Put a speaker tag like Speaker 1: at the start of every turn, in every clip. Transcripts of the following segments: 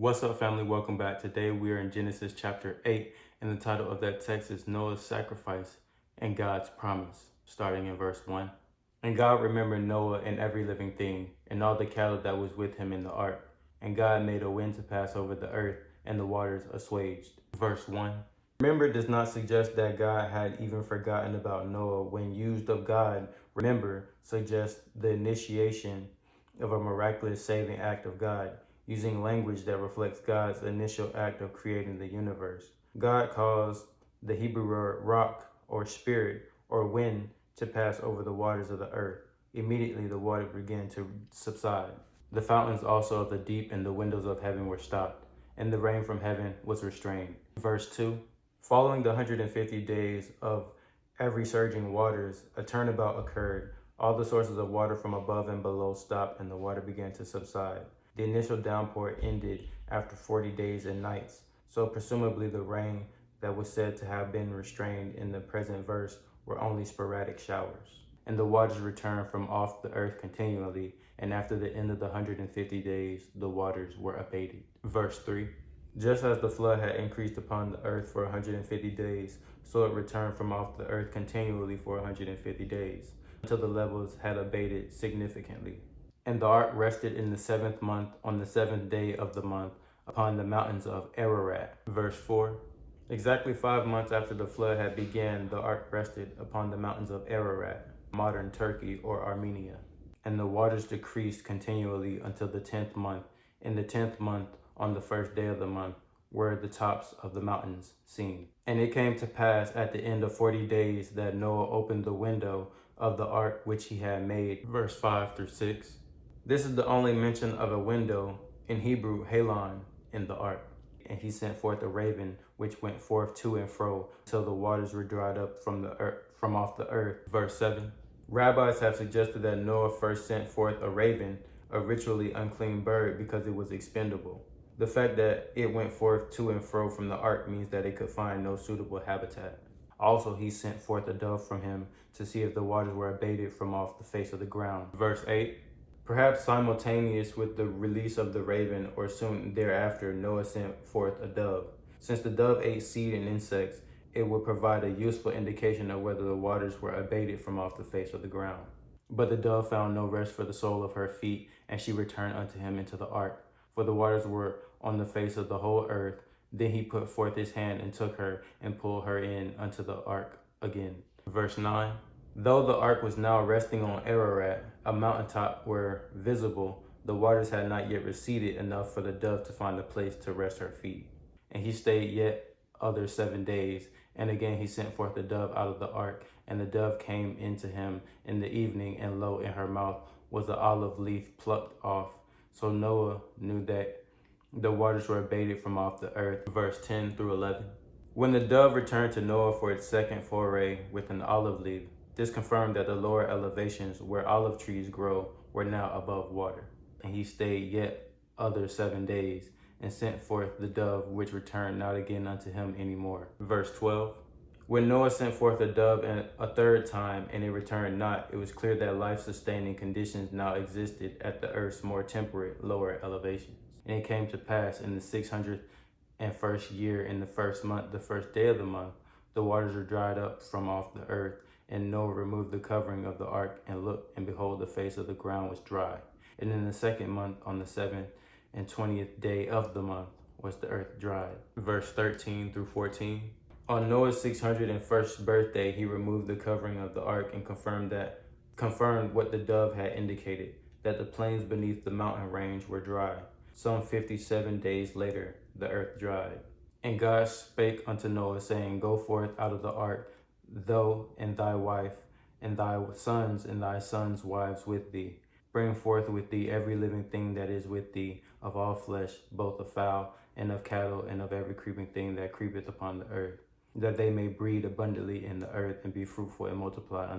Speaker 1: What's up, family? Welcome back. Today we are in Genesis chapter 8, and the title of that text is Noah's Sacrifice and God's Promise, starting in verse 1. And God remembered Noah and every living thing, and all the cattle that was with him in the ark. And God made a wind to pass over the earth, and the waters assuaged. Verse 1. Remember does not suggest that God had even forgotten about Noah. When used of God, remember suggests the initiation of a miraculous saving act of God, using language that reflects God's initial act of creating the universe. God caused the Hebrew word rock or spirit or wind to pass over the waters of the earth. Immediately the water began to subside. The fountains also of the deep and the windows of heaven were stopped, and the rain from heaven was restrained. Verse 2. Following the 150 days of every surging waters, a turnabout occurred. All the sources of water from above and below stopped, and the water began to subside. The initial downpour ended after 40 days and nights, so presumably the rain that was said to have been restrained in the present verse were only sporadic showers. And the waters returned from off the earth continually, and after the end of the 150 days, the waters were abated. Verse 3. Just as the flood had increased upon the earth for 150 days, so it returned from off the earth continually for 150 days, until the levels had abated significantly. And the ark rested in the 7th month on the 7th day of the month upon the mountains of Ararat. Verse 4. Exactly 5 months after the flood had begun, the ark rested upon the mountains of Ararat, modern Turkey or Armenia. And the waters decreased continually until the 10th month. In the 10th month, on the 1st day of the month, were the tops of the mountains seen. And it came to pass at the end of 40 days that Noah opened the window of the ark which he had made. Verse 5 through 6. This is the only mention of a window in Hebrew, halon, in the ark. And he sent forth a raven, which went forth to and fro, till the waters were dried up from off the earth. Verse 7. Rabbis have suggested that Noah first sent forth a raven, a ritually unclean bird, because it was expendable. The fact that it went forth to and fro from the ark means that it could find no suitable habitat. Also, he sent forth a dove from him to see if the waters were abated from off the face of the ground. Verse 8. Perhaps simultaneous with the release of the raven, or soon thereafter, Noah sent forth a dove. Since the dove ate seed and insects, it would provide a useful indication of whether the waters were abated from off the face of the ground. But the dove found no rest for the sole of her feet, and she returned unto him into the ark. For the waters were on the face of the whole earth. Then he put forth his hand and took her and pulled her in unto the ark again. Verse 9. Though the ark was now resting on Ararat, a mountaintop where visible, the waters had not yet receded enough for the dove to find a place to rest her feet. And he stayed yet other 7 days. And again he sent forth the dove out of the ark, and the dove came into him in the evening, and lo, in her mouth was an olive leaf plucked off. So Noah knew that the waters were abated from off the earth. Verse 10 through 11. When the dove returned to Noah for its second foray with an olive leaf, this confirmed that the lower elevations where olive trees grow were now above water. And he stayed yet other 7 days, and sent forth the dove, which returned not again unto him any more. Verse 12. When Noah sent forth the dove a third time, and it returned not, it was clear that life-sustaining conditions now existed at the earth's more temperate, lower elevations. And it came to pass in the 601st year, in the 1st month, the 1st day of the month, the waters were dried up from off the earth. And Noah removed the covering of the ark, and looked, and behold, the face of the ground was dry. And in the 2nd month, on the 7th and 20th day of the month, was the earth dried. Verse 13 through 14. On Noah's 601st birthday, he removed the covering of the ark, and confirmed what the dove had indicated, that the plains beneath the mountain range were dry. Some 57 days later, the earth dried. And God spake unto Noah, saying, Go forth out of the ark, thou and thy wife, and thy sons and thy sons' wives with thee. Bring forth with thee every living thing that is with thee, of all flesh, both of fowl and of cattle, and of every creeping thing that creepeth upon the earth, that they may breed abundantly in the earth, and be fruitful and multiply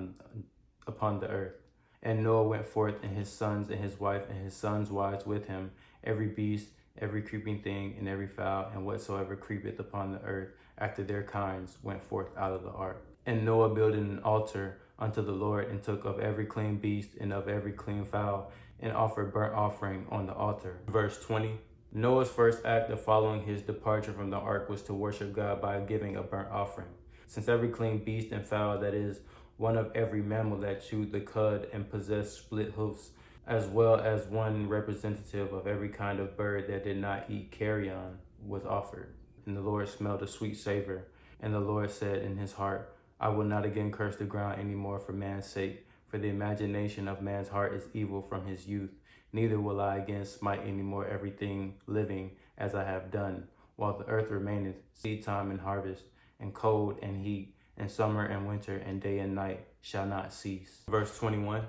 Speaker 1: upon the earth. And Noah went forth, and his sons and his wife and his sons' wives with him, every beast, every creeping thing, and every fowl, and whatsoever creepeth upon the earth, after their kinds, went forth out of the ark. And Noah builded an altar unto the Lord, and took of every clean beast and of every clean fowl, and offered burnt offering on the altar. Verse 20. Noah's first act of following his departure from the ark was to worship God by giving a burnt offering. Since every clean beast and fowl, that is, one of every mammal that chewed the cud and possessed split hoofs, as well as one representative of every kind of bird that did not eat carrion, was offered. And the Lord smelled a sweet savor. And the Lord said in his heart, I will not again curse the ground any more for man's sake, for the imagination of man's heart is evil from his youth. Neither will I again smite any more everything living as I have done, while the earth remaineth, seed time and harvest, and cold and heat, and summer and winter, and day and night shall not cease. Verse 21.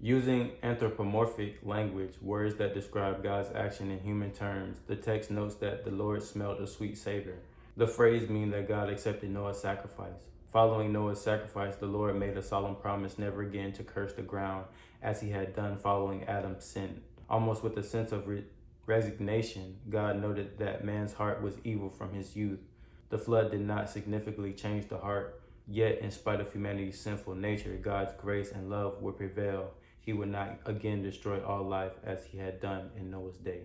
Speaker 1: Using anthropomorphic language, words that describe God's action in human terms, the text notes that the Lord smelled a sweet savor. The phrase means that God accepted Noah's sacrifice. Following Noah's sacrifice, the Lord made a solemn promise never again to curse the ground as he had done following Adam's sin. Almost with a sense of resignation, God noted that man's heart was evil from his youth. The flood did not significantly change the heart, yet in spite of humanity's sinful nature, God's grace and love would prevail. He would not again destroy all life as he had done in Noah's day.